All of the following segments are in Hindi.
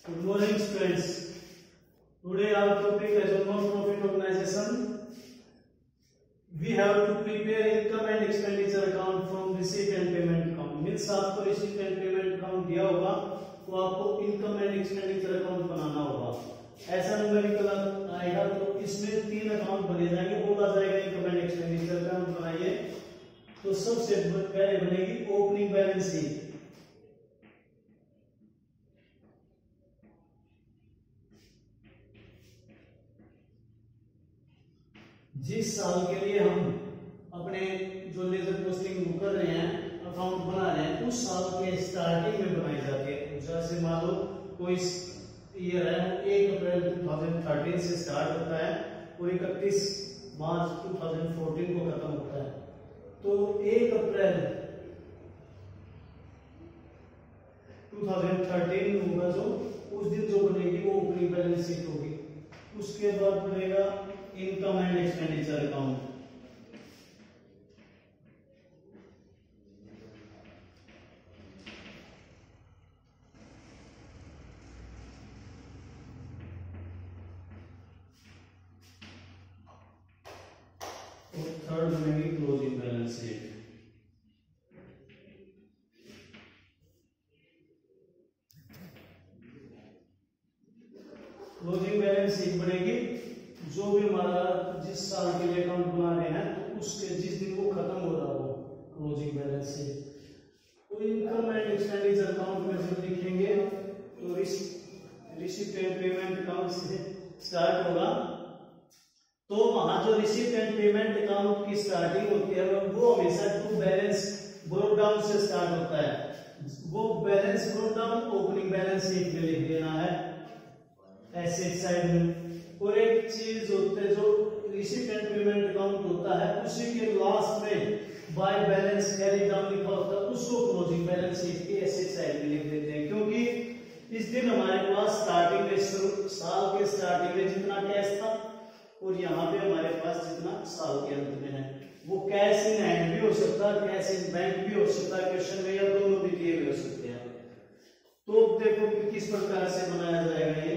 Good morning, students. Today our topic is on non-profit organization. We have to prepare income and expenditure account from receipt and payment account. Means आपको receipt and payment account दिया होगा तो आपको income and expenditure account बनाना होगा. ऐसा न्यूमेरिकल आएगा तो इसमें 3 अकाउंट बने जाएंगे. बोला जाएगा income and expenditure account बनाइए. तो सबसे पहले बनेगी ओपनिंग बैलेंस शीट. जिस साल के लिए हम अपने जो लेजर पोस्टिंग कर रहे हैं अकाउंट बना रहे हैं उस साल के स्टार्टिंग में बनाई जाती है. जैसे मान लो कोई ईयर है 1 अप्रैल 2013 से स्टार्ट होता है और 31 मार्च 2014 को खत्म होता है. तो 1 अप्रैल 2013 होगा जो उस दिन जो बनेगी वो ओपनिंग बैलेंस शीट होगी. उसके बाद बनेगा इनकम एंड एक्सपेंडिचर अकाउंट. और थर्ड बनेगी closing balance sheet. Closing balance sheet बनेगी जो भी हमारा जिस साल के लिए अकाउंट बना रहे हैं तो उसके जिस दिन वो खत्म हो रहा हो क्लोजिंग बैलेंस शीट. तो इनकम एंड एक्सपेंडिचर अकाउंट में जब लिखेंगे तो रिसीप्ट एंड पेमेंट अकाउंट से स्टार्ट होगा. तो वहां जो रिसीप्ट एंड पेमेंट अकाउंट की स्टार्टिंग होती है वो हमेशा टू बैलेंस ब्रोक डाउन से स्टार्ट होता है. वो balance broke down opening balance sheet में लिख देना है एसेट साइड में. और एक चीज होते है जो रिसीप्ट एंड पेमेंट अकाउंट होता है उसी के लास्ट में बाय बैलेंस कैरी डाउन लिखा होता है उसको क्लोजिंग बैलेंस शीट की एसेट साइड में लिख देते हैं. क्योंकि इस दिन हमारे पास स्टार्टिंग में साल के स्टार्टिंग में जितना कैश था और यहाँ पे हमारे पास जितना साल के अंत में है वो कैश इन हैंड भी हो सकता है, कैश इन बैंक भी हो सकता है. क्वेश्चन में या दोनों भी दिए हुए हो सकते हैं. तो देखो कि किस प्रकार से बनाया जाएगा ये.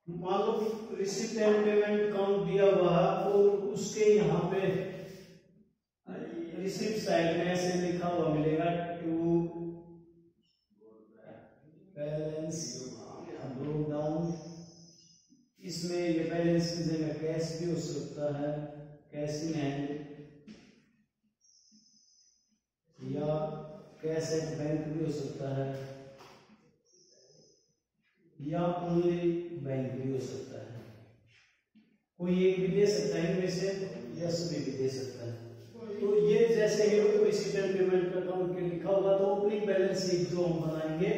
मान लो रिसीप्ट एंड पेमेंट अकाउंट दिया हुआ है और उसके यहाँ पे रिसीप्ट साइड में ऐसे लिखा हुआ मिलेगा टू बैलेंस ब्रोक डाउन. इसमें ये बैलेंस की जगह कैश भी हो सकता है, कैश इन हैंड या कैश एट बैंक भी हो सकता है या ओनली बैंक भी हो सकता है. कोई एक भी दे सकता है इनमें से या सभी भी दे सकता है. तो ये जैसे ही रिसीप्ट एंड पेमेंट अकाउंट के लिखा होगा तो ओपनिंग बैलेंस शीट जो हम बनाएंगे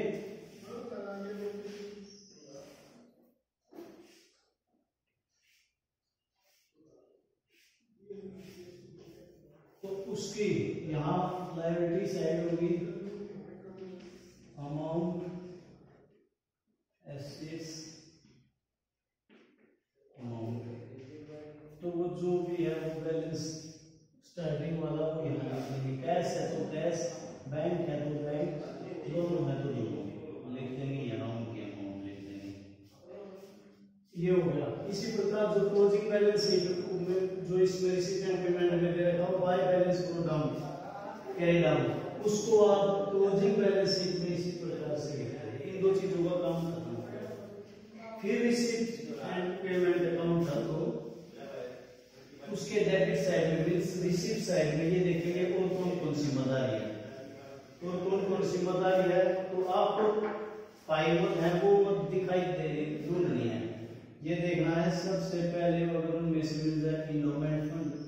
तो उसकी यहाँ लायबिलिटी साइड होगी अमाउंट एसेट्स अमाउंट. तो वो जो भी है वो बैलेंस स्टार्टिंग वाला वो यहाँ लिखेंगे. कैश है तो कैश, बैंक है तो बैंक, दोनों है तो दोनों लिख देंगे. यहाँ उनकी अमाउंट लिख देंगे. ये हो गया. इसी प्रकार जो क्लोजिंग बैलेंस शीट में जो इसमें रिसीप्ट एंड पेमेंट में दे रखा हो by balance broke down carry down उसको आप क्लोजिंग बैलेंस शीट में इसी प्रकार से लिखते हैं. इन दो चीजों का काम खत्म. फिर रिसीप्ट एंड पेमेंट अकाउंट था तो उसके डेबिट साइड में रिसीप्ट साइड में ये देखेंगे और कौन कौन सी मदारी है और कौन कौन सी मदारी है. तो आपको फाइल मत है वो मत दिखाई दे ढूंढनी है. ये देखना है सबसे पहले अगर उनमें से मिल जाए इनोवेट फंड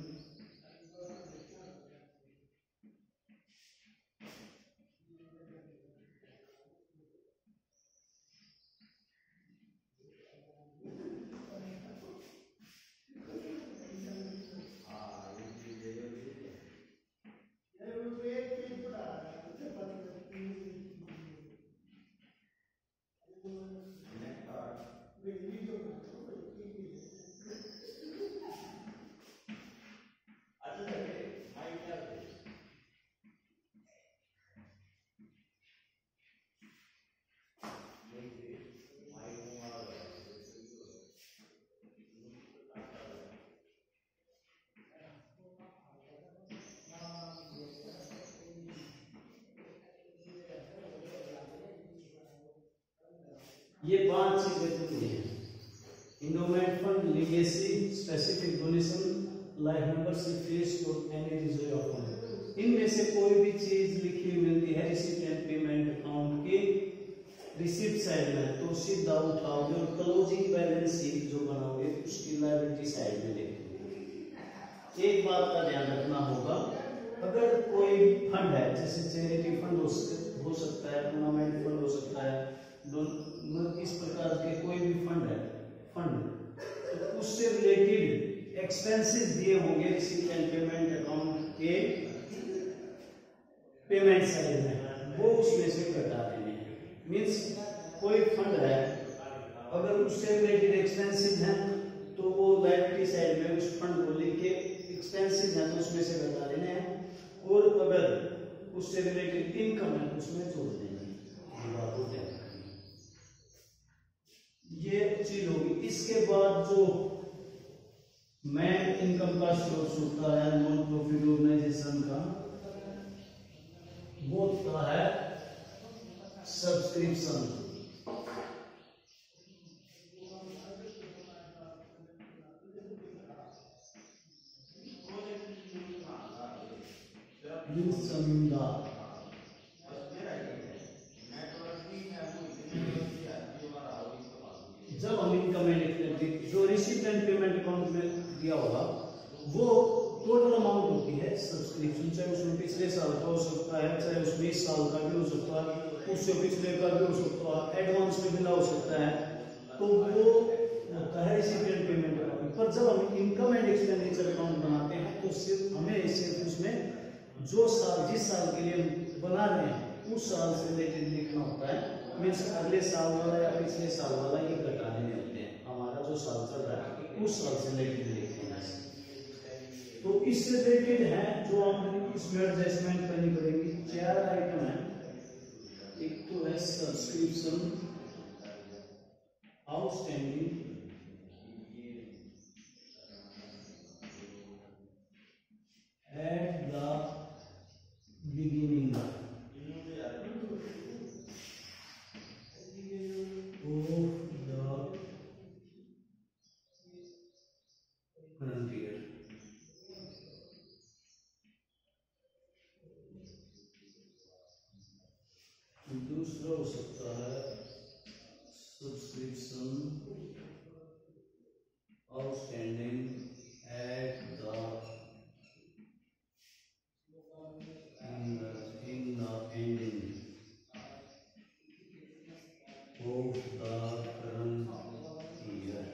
ये 5 चीजें होती हैं: endowment fund, legacy, specific donation, life membership fees और एनी रिजर्व फंड। इनमें से कोई भी चीज लिखी हुई मिलती है रिसिपिएंट पेमेंट अकाउंट के रिसिप्ट साइड में, तो सीधा उठाओगे और क्लोजिंग बैलेंस शीट जो बनाओगे उसकी लायबिलिटी साइड में लिखोगे। एक बात का ध्यान रखना होगा, अगर कोई फंड है, जैसे चैरिटी फंड हो सकता है, टूर्नामेंट फंड हो सकता है, इस प्रकार के कोई भी फंड है, तो उससे रिलेटेड एक्सपेंसेस दिए होंगे रिसिपिएंट पेमेंट अकाउंट के पेमेंट साइड में, वो उसमें से घटा देने हैं। मीन्स कोई फंड है, अगर उससे रिलेटेड एक्सपेंसेस हैं तो वो लायबिलिटी साइड में उस फंड को लिख के एक्सपेंसेस हैं तो उसमें से घटा देने हैं, और अगर उससे रिलेटेड इनकम है तो उसमें जोड़ देंगे। ये चीज होगी। इसके बाद जो मेन इनकम का सोर्स होता है नॉन प्रॉफिट ऑर्गेनाइजेशन का, वो होता है सब्सक्रिप्शन। चंदा जब हम इनकम में लिखते हैं, जो रिसिपिएंट पेमेंट अकाउंट में दिया होगा वो टोटल अमाउंट होती है सब्सक्रिप्शन, चाहे उसमें पिछले साल का हो सकता है, चाहे उसमें इस साल का भी हो सकता है, उससे पिछले का भी हो सकता है, एडवांस में मिला हो सकता है, तो वो होता है रिसिपिएंट पेमेंट अकाउंट। पर जब हम इनकम एंड एक्सपेंडिचर अकाउंट बनाते हैं तो सिर्फ उसमें जो साल, जिस साल के लिए हम बना रहे हैं उस साल से रिलेटेड लिखना होता है। मीन्स अगले साल वाला या पिछले साल वाला ये घटाने नहीं होते हैं, हमारा जो साल चल रहा है उस साल से रिलेटेड लिखते हैं। तो इससे रिलेटेड है जो आपने इसमें एडजस्टमेंट करनी पड़ेगी। 4 आइटम है। एक तो है subscription outstanding, at the beginning of the current year। दूसरा हो सकता है subscription outstanding at the in the ending of the current year।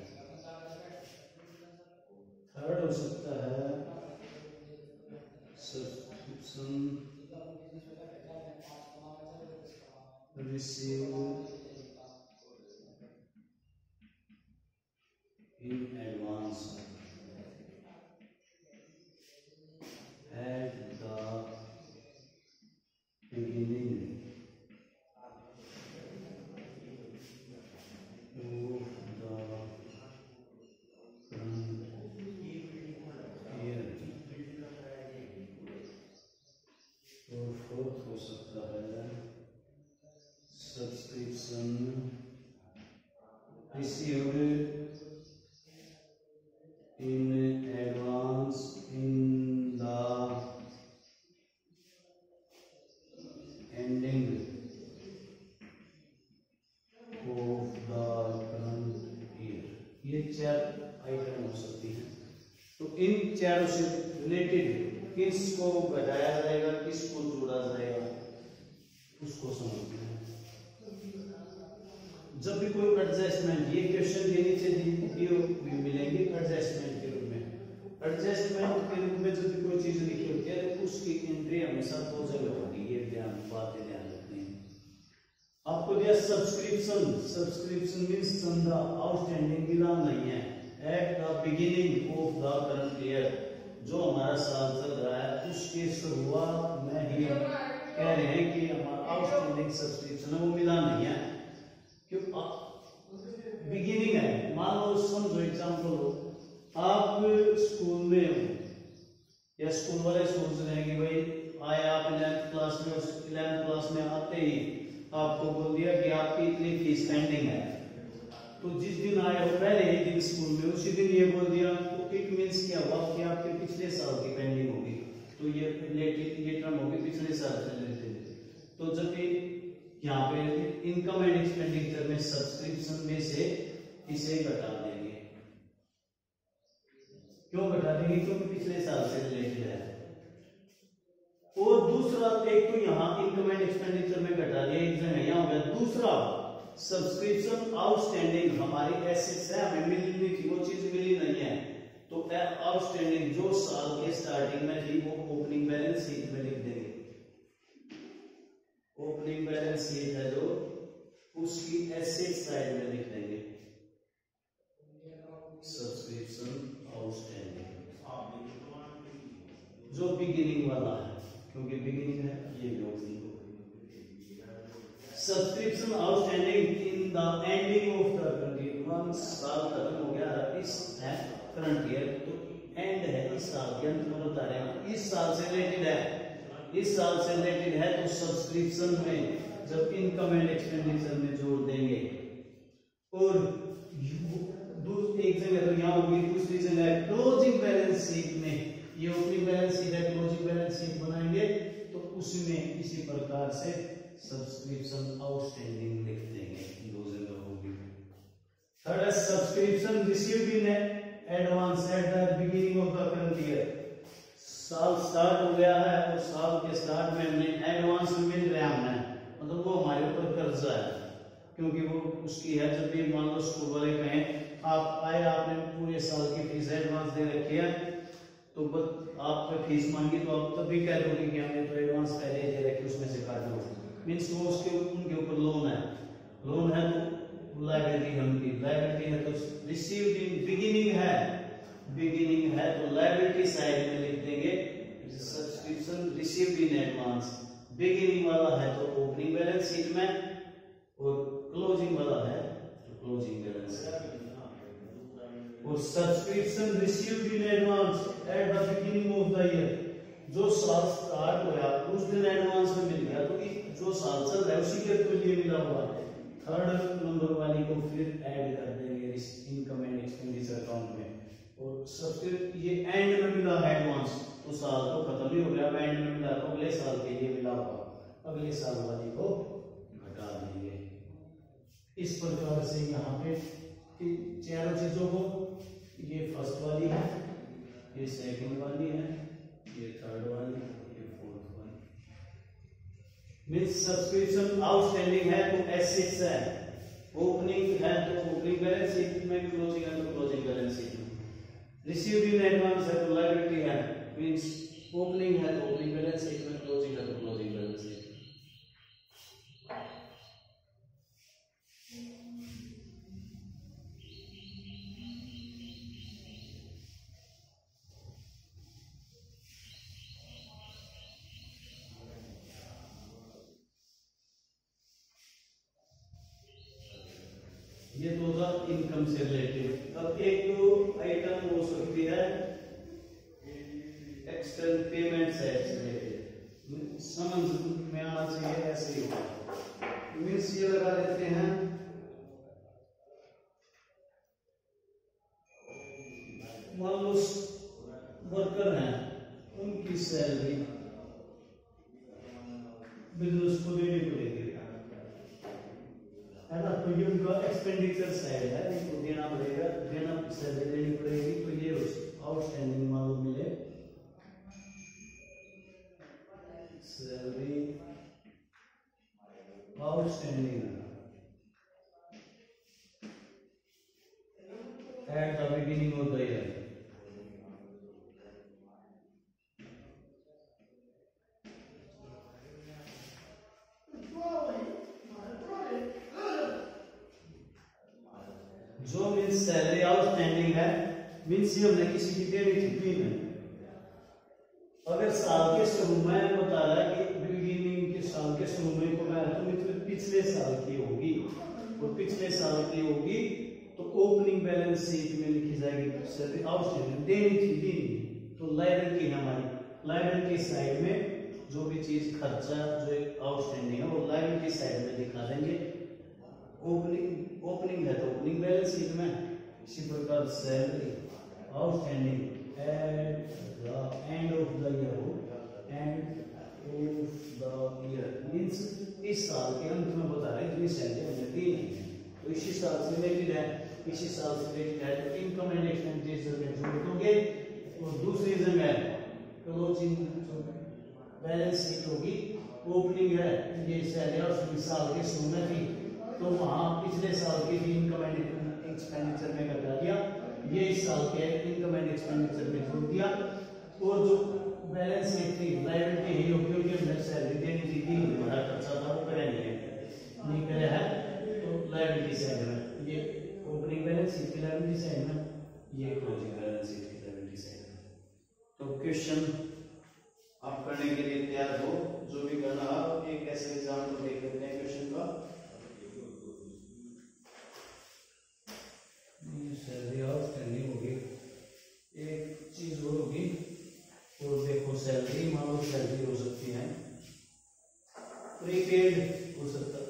Third हो सकता है subscription receive in advance at the beginning of the current year। और फोर्थ हो सकता है subscription received in advance in the ending of the current year। ये 4 आइटम हो सकती हैं। तो इन चारों से रिलेटेड किसको घटाया जाएगा, किसको जोड़ा जाएगा, उसको समझना है। जब भी कोई एडजस्टमेंट, ये क्वेश्चन के नीचे मिलेंगे एडजस्टमेंट के रूप में। एडजस्टमेंट के रूप में जब भी कोई चीज लिखी होती है तो उसकी एंट्री हमेशा 2 जगह होगी, ये बातें ध्यान रखनी है। आपको दिया सब्सक्रिप्शन, सब्सक्रिप्शन मींस चंदा, आउटस्टैंडिंग मिला नहीं है, at the beginning of the current year, जो हमारा साल चल रहा है उसके शुरुआत में ही कह रहे हैं कि हमारा आउटस्टैंडिंग सब्सक्रिप्शन है वो मिला नहीं है। क्यों बिगिनिंग है, मान लो समझो एग्जांपल हो, आप स्कूल में हो या स्कूल वाले सोच रहे हैं कि भाई आए आप 11th क्लास में, 11th क्लास में आते ही आपको बोल दिया कि आपकी इतनी फीस पेंडिंग है, तो जिस दिन आए हो पहले ही दिन स्कूल में उसी दिन ये बोल दिया, तो इट मीन्स क्या हुआ कि आपके पिछले साल की पेंडिंग होगी, तो ये टर्म होगी पिछले साल से रिलेटेड। तो जब भी यहाँ पे इनकम एंड एक्सपेंडिचर में सब्सक्रिप्शन में से इसे घटा देंगे। क्यों घटा देंगे? क्योंकि पिछले साल से रिलेटेड है। और दूसरा, एक तो यहाँ इनकम एंड एक्सपेंडिचर में घटा दिया, एक जगह यहाँ हो गया। दूसरा, सब्सक्रिप्शन आउटस्टैंडिंग हमारी एसेट्स है, हमें मिलनी थी, वो चीज मिली नहीं है, तो आउटस्टैंडिंग जो साल के स्टार्टिंग में थी वो ओपनिंग बैलेंस शीट में लिख देंगे। ओपनिंग बैलेंस शीट है जो, उसकी एसेट साइड में लिख देंगे सब्सक्रिप्शन आउटस्टैंडिंग, जो बिगिनिंग वाला है, क्योंकि बिगिनिंग है ये लोग। Subscription outstanding in the ending of the current year, साल खत्म हो गया, इस है करंट ईयर, तो एंड है इस साल के अंत में बता रहे हैं, इस साल से रिलेटेड है, इस साल से रिलेटेड है, तो सब्सक्रिप्शन में जब इनकम एंड एक्सपेंडिचर में जोड़ देंगे। और एक जगह तो यहाँ होगी, दूसरी जगह क्लोजिंग बैलेंस शीट में, ये ओपनिंग बैलेंस शीट है, क्लोजिंग बैलेंस शीट बनाएंगे तो उसमें इसी प्रकार से सब्सक्रिप्शन आउटस्टैंडिंग लिख देंगे, दो जगह होगी। थर्ड है subscription received in advance at the beginning of the current year, साल स्टार्ट हो गया है और साल के स्टार्ट में हमने एडवांस में मिल रहा है, मतलब वो हमारे ऊपर कर्जा है, क्योंकि वो उसकी है। जब भी मान लो स्कूल वाले कहें आप आए, आपने पूरे साल की फीस एडवांस दे रखी है, तो आप फीस मांगी तो आप तभी कह दोगे कि हमने तो एडवांस पहले दे रखी, उसमें से काट दो, मीन्स वो उसके उनके ऊपर लोन है, लोन है तो लायबिलिटी हमकी, लायबिलिटी है तो रिसीव्ड इन बिगिनिंग है तो लायबिलिटी साइड में लिख देंगे subscription received in advance, beginning वाला है तो ओपनिंग बैलेंस शीट में, और क्लोजिंग वाला है तो क्लोजिंग बैलेंस शीट। और subscription received in advance at the beginning of the year, जो साल स्टार्ट हुआ उस दिन एडवांस में मिल गया, तो जो साल चल रहा है उसी के तो ये मिला हुआ है। थर्ड नंबर वाली को फिर ऐड कर देंगे इस इनकम एंड एक्सपेंडिचर अकाउंट में, और सबसे ये एंड में मिला है एडवांस, तो साल तो खत्म ही हो गया, एंड में मिला तो अगले साल के लिए मिला हुआ, अगले साल वाली को घटा देंगे। इस प्रकार से यहाँ पे चारों चीजों को, ये फर्स्ट वाली है, ये सेकंड वाली है, ये थर्ड वाली, ये फोर्थ वाली। मींस सब्सक्रिप्शन आउटस्टैंडिंग है तो एसेट्स है, ओपनिंग है तो ओपनिंग बैलेंस शीट में, क्लोजिंग है तो क्लोजिंग बैलेंस शीट में, रिसीव्ड इन एडवांस है तो लायबिलिटी है, मींस ओपनिंग है तो ओपनिंग बैलेंस शीट में, क्लोजिंग है तो क्लोजिंग बैलेंस शीट। ये तो था इनकम से रिलेटेड। अब एक तो आइटम हो सकती है एक्सटर्नल पेमेंट से रिलेटेड, समझ में आना चाहिए, ऐसे ही होगा। मीन्स ये लगा देते हैं मान लो वर्कर हैं, उनकी सैलरी बिजनेस को देनी पड़ेगी, है ना, तो ये उनका एक्सपेंडिचर साइड है, इनको देना पड़ेगा, सैलरी देनी पड़ेगी, तो ये आउटस्टैंडिंग मालूम मिले, salary outstanding at the beginning of the year. जो मीन्स सैलरी आउटस्टैंडिंग है, मीन्स ये हमने किसी की देनी थी पेमेंट। अगर साल के शुरू में बता रहा है कि बिगिनिंग के साल के शुरू में को मैं तो मतलब पिछले साल की होगी, और पिछले साल की होगी तो ओपनिंग बैलेंस शीट में लिखी जाएगी सैलरी आउटस्टैंडिंग, देनी थी, तो लायबिलिटी है हमारी, लायबिलिटी साइड में जो भी चीज खर्चा जो आउटस्टैंडिंग है वो लायबिलिटी साइड में दिखा देंगे, ओपनिंग है तो ओपनिंग बैलेंस शीट में, इसी प्रकार salary outstanding at the end of the year means इस साल के अंत में बता रहे इतनी सैलरी हमने दी नहीं है, तो इसी साल से रिलेटेड है, इसी साल से रिलेटेड है, तो इनकम एंड एक्सपेंडिचर में जोड़ दोगे। और दूसरी जगह क्लोजिंग बैलेंस शीट होगी, ओपनिंग है ये सैलरी और साल के शुरू में थी, तो वहां पिछले साल की भी इनकम एंड एक्सपेंडिचर में घटा दिया, ये इस साल के इनकम एंड एक्सपेंडिचर में जोड़ दिया। और जो बैलेंस शीट थी लायबिलिटी ही होगी, क्योंकि हमने सैलरी देनी थी, हमारा खर्चा था वो करेंगे नहीं करे है, तो लायबिलिटी साइड में ये ओपनिंग बैलेंस शीट की लायबिलिटी साइड में, ये क्लोजिंग बैलेंस शीट की लायबिलिटी साइड में। तो क्वेश्चन आप करने के लिए तैयार हो, जो भी करना आप एक ऐसे एग्जाम्पल देख लेते हैं क्वेश्चन का। सैलरी आउटस्टैंडिंग होगी, एक चीज और होगी, और देखो सैलरी मान लो सैलरी हो सकती है प्रीपेड, हो सकता